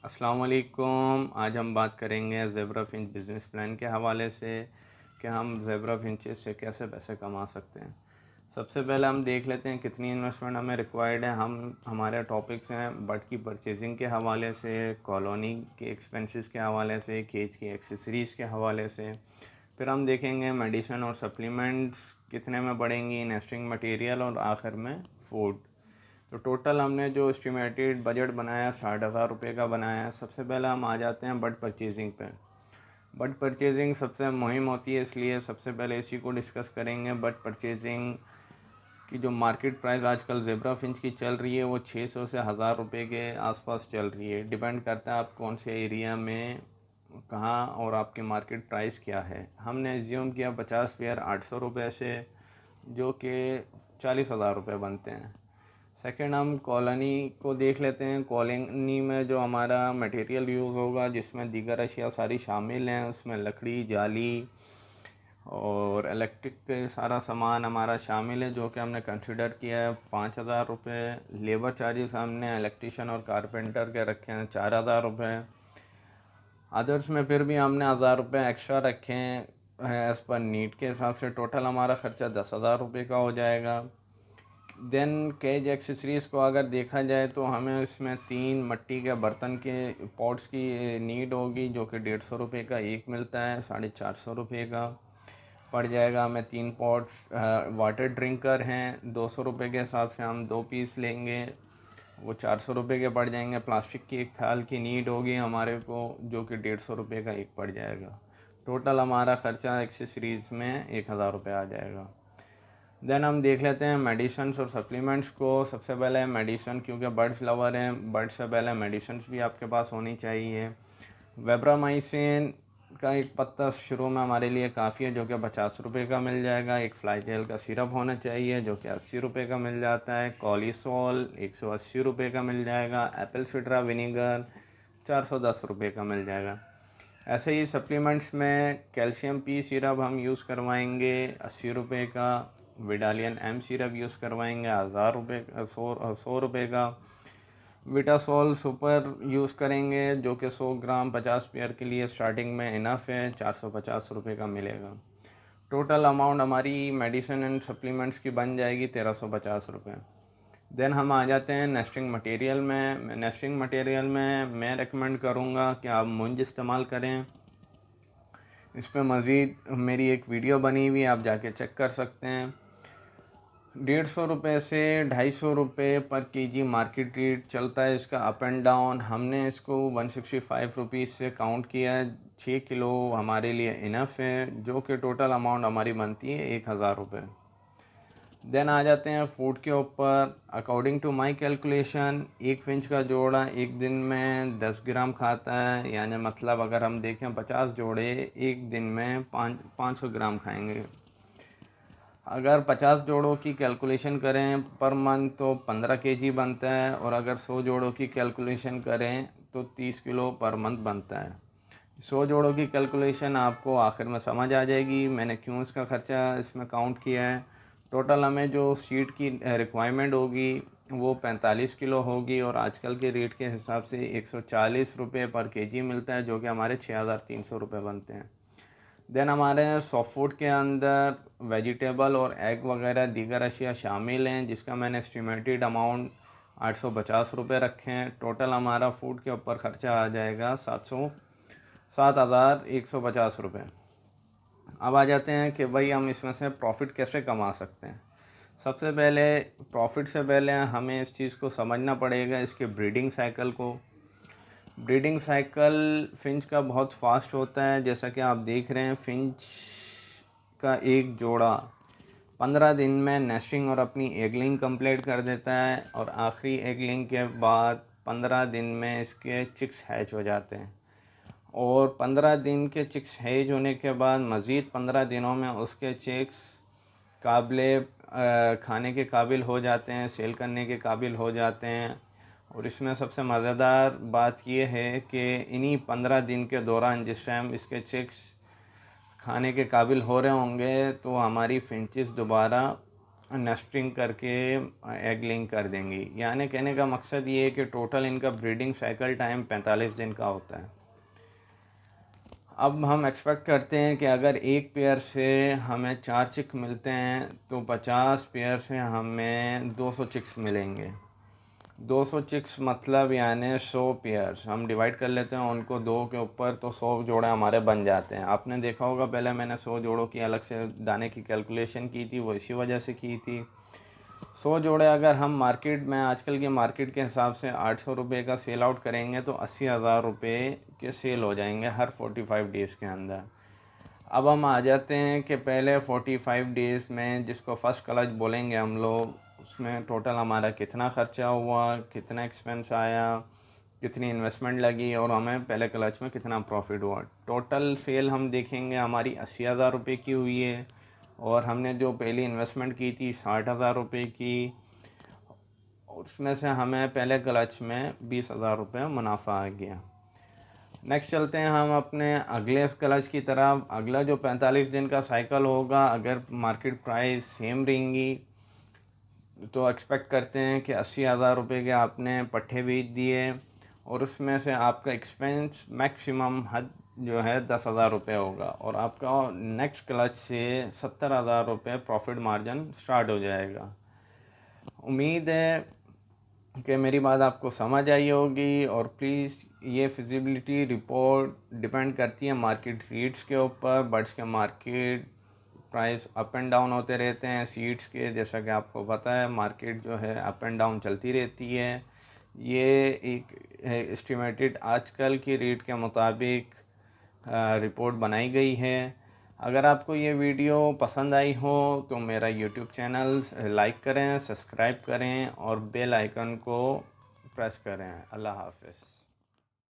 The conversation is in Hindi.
अस्सलाम वालेकुम। आज हम बात करेंगे ज़ेबरा फिंच बिज़नेस प्लान के हवाले से कि हम ज़ेबरा फिंचेस से कैसे पैसे कमा सकते हैं। सबसे पहले हम देख लेते हैं कितनी इन्वेस्टमेंट हमें रिक्वायर्ड है। हमारे टॉपिक्स हैं बर्ड की परचेजिंग के हवाले से, कॉलोनी के एक्सपेंसेस के हवाले से, केज की एक्सेसरीज़ के हवाले से। फिर हम देखेंगे मेडिसिन और सप्लीमेंट्स कितने में पड़ेंगी, नेस्टिंग मटेरियल और आखिर में फूड। तो टोटल हमने जो एस्टिमेटेड बजट बनाया 60,000 रुपये का बनाया है। सबसे पहले हम आ जाते हैं बर्ड परचेजिंग पे। बर्ड परचेजिंग सबसे मुहिम होती है, इसलिए सबसे पहले इसी को डिस्कस करेंगे। बर्ड परचेजिंग की जो मार्केट प्राइस आजकल ज़ेबरा फिंच की चल रही है वो 600 से 1,000 रुपये के आसपास चल रही है। डिपेंड करता है आप कौन से एरिया में कहाँ और आपकी मार्केट प्राइस क्या है। हमने एज्यूम किया 50 पेयर 800 रुपये से, जो कि 40,000 रुपये बनते हैं। सेकंड हम कॉलोनी को देख लेते हैं। कॉलोनी में जो हमारा मटेरियल यूज़ होगा, जिसमें दीगर अशिया सारी शामिल हैं, उसमें लकड़ी, जाली और इलेक्ट्रिक के सारा सामान हमारा शामिल है, जो कि हमने कंसिडर किया है 5,000 रुपये। लेबर चार्जेस हमने इलेक्ट्रीशियन और कारपेंटर के रखे हैं 4,000 रुपये। अदर्स में फिर भी हमने 1,000 रुपये एक्स्ट्रा रखे हैं एज़ पर नीड के हिसाब से। टोटल हमारा ख़र्चा 10,000 रुपये का हो जाएगा। देन केज एक्सेसरीज़ को अगर देखा जाए तो हमें इसमें 3 मिट्टी के बर्तन के पॉट्स की नीड होगी, जो कि 150 रुपये का एक मिलता है, 450 रुपये का पड़ जाएगा हमें 3 पॉट्स। वाटर ड्रिंकर हैं 200 रुपये के हिसाब से, हम 2 पीस लेंगे, वो 400 रुपये के पड़ जाएंगे। प्लास्टिक की एक थाल की नीड होगी हमारे को, जो कि 150 रुपये का एक पड़ जाएगा। टोटल हमारा ख़र्चा एक्सेसरीज़ में 1,000 रुपये आ जाएगा। देन हम देख लेते हैं मेडिसन्स और सप्लीमेंट्स को। सबसे पहले मेडिसन, क्योंकि बर्ड्स लवर हैं, बर्ड्स से पहले मेडिसन्स भी आपके पास होनी चाहिए। वेब्रामाइसिन का एक पत्ता शुरू में हमारे लिए काफ़ी है, जो कि 50 रुपये का मिल जाएगा। एक फ्लाईजेल का सिरप होना चाहिए, जो कि 80 रुपये का मिल जाता है। कॉलीसोल 180 रुपये का मिल जाएगा। एप्पल सिड्रा विनीगर 410 रुपये का मिल जाएगा। ऐसे ही सप्लीमेंट्स में कैल्शियम पी सिरप हम यूज़ करवाएंगे 80 रुपये का। विडालियन एम सिरप यूज़ करवाएंगे 1,000 रुपये का, 100 रुपये का। विटासोल सुपर यूज़ करेंगे, जो कि 100 ग्राम 50 पेयर के लिए स्टार्टिंग में इनफ है, 450 रुपये का मिलेगा। टोटल अमाउंट हमारी मेडिसिन एंड सप्लीमेंट्स की बन जाएगी 1,350 रुपये। देन हम आ जाते हैं नेस्टिंग मटेरियल में। नेस्टिंग मटेरियल में मैं रेकमेंड करूँगा कि आप मुंज इस्तेमाल करें। इस पर मज़ीद मेरी एक वीडियो बनी हुई है, आप जाके चेक कर सकते हैं। 150 रुपये से 250 रुपये पर केजी मार्केट रेट चलता है इसका, अप एंड डाउन। हमने इसको 165 रुपीज़ से काउंट किया है। 6 किलो हमारे लिए इनफ है, जो कि टोटल अमाउंट हमारी बनती है 1,000 रुपये। देन आ जाते हैं फूड के ऊपर। अकॉर्डिंग टू माई कैलकुलेशन एक फिंच का जोड़ा एक दिन में 10 ग्राम खाता है, यानी मतलब अगर हम देखें 50 जोड़े एक दिन में 500 ग्राम खाएंगे। अगर 50 जोड़ों की कैलकुलेशन करें पर मंथ तो 15 केजी बनता है, और अगर 100 जोड़ों की कैलकुलेशन करें तो 30 किलो पर मंथ बनता है। 100 जोड़ों की कैलकुलेशन आपको आखिर में समझ आ जाएगी मैंने क्यों इसका ख़र्चा इसमें काउंट किया है। टोटल हमें जो सीड की रिक्वायरमेंट होगी वो 45 किलो होगी, और आजकल के रेट के हिसाब से 140 रुपये पर केजी मिलता है, जो कि हमारे 6,300 रुपये बनते हैं। देन हमारे सॉफ्ट फूड के अंदर वेजिटेबल और एग वगैरह दीगर अशिया शामिल हैं, जिसका मैंने एस्टिमेटेड अमाउंट 850 रुपये रखे हैं। टोटल हमारा फूड के ऊपर ख़र्चा आ जाएगा 7,150 रुपये। अब आ जाते हैं कि भाई हम इसमें से प्रॉफिट कैसे कमा सकते हैं। सबसे पहले प्रॉफिट से पहले हमें इस चीज़ को समझना पड़ेगा, इसके ब्रीडिंग साइकिल को। ब्रीडिंग साइकिल फिंच का बहुत फास्ट होता है। जैसा कि आप देख रहे हैं, फिंच का एक जोड़ा 15 दिन में नेस्टिंग और अपनी एगलिंग कंप्लीट कर देता है, और आखिरी एगलिंग के बाद 15 दिन में इसके चिक्स हैच हो जाते हैं, और 15 दिन के चिक्स हैच होने के बाद मज़ीद 15 दिनों में उसके चिक्स काबिले खाने के काबिल हो जाते हैं, सेल करने के काबिल हो जाते हैं। और इसमें सबसे मज़ेदार बात यह है कि इन्हीं 15 दिन के दौरान जिस टाइम इसके चिक्स खाने के काबिल हो रहे होंगे, तो हमारी फिंचेस दोबारा नेस्टिंग करके एग लिंक कर देंगी। यानी कहने का मकसद ये है कि टोटल इनका ब्रीडिंग साइकिल टाइम 45 दिन का होता है। अब हम एक्सपेक्ट करते हैं कि अगर एक पेयर से हमें 4 चिक मिलते हैं तो 50 पेयर से हमें 200 चिक्स मिलेंगे। 200 चिक्स मतलब यानी 100 पेयर्स हम डिवाइड कर लेते हैं उनको 2 के ऊपर, तो 100 जोड़े हमारे बन जाते हैं। आपने देखा होगा पहले मैंने 100 जोड़ों की अलग से दाने की कैलकुलेशन की थी, वो इसी वजह से की थी। 100 जोड़े अगर हम मार्केट में आजकल के मार्केट के हिसाब से 800 रुपये का सेल आउट करेंगे तो 80,000 रुपये के सेल हो जाएंगे हर 45 डेज़ के अंदर। अब हम आ जाते हैं कि पहले 45 डेज़ में, जिसको फर्स्ट क्लच बोलेंगे हम लोग, उसमें टोटल हमारा कितना ख़र्चा हुआ, कितना एक्सपेंस आया, कितनी इन्वेस्टमेंट लगी और हमें पहले क्लच में कितना प्रॉफिट हुआ। टोटल सेल हम देखेंगे हमारी 80,000 रुपये की हुई है और हमने जो पहली इन्वेस्टमेंट की थी 60,000 रुपये की, उसमें से हमें पहले क्लच में 20,000 रुपये मुनाफा आ गया। नेक्स्ट चलते हैं हम अपने अगले क्लच की तरफ। अगला जो 45 दिन का साइकिल होगा, अगर मार्केट प्राइस सेम रहेंगी तो एक्सपेक्ट करते हैं कि 80,000 रुपये के आपने पट्टे बेच दिए और उसमें से आपका एक्सपेंस मैक्सिमम हद जो है 10,000 रुपये होगा और आपका नेक्स्ट क्लच से 70,000 रुपये प्रॉफिट मार्जिन स्टार्ट हो जाएगा। उम्मीद है कि मेरी बात आपको समझ आई होगी। और प्लीज़, ये फिजिबिलिटी रिपोर्ट डिपेंड करती है मार्केट रेट्स के ऊपर। बर्ड्स के market price up and down होते रहते हैं, सीड्स के जैसा कि आपको पता है मार्केट जो है अप एंड डाउन चलती रहती है। ये एक एस्टिमेटेड आजकल की रेट के मुताबिक रिपोर्ट बनाई गई है। अगर आपको ये वीडियो पसंद आई हो तो मेरा यूट्यूब चैनल लाइक करें, सब्सक्राइब करें और बेल आइकन को प्रेस करें। अल्लाह हाफ़िज़।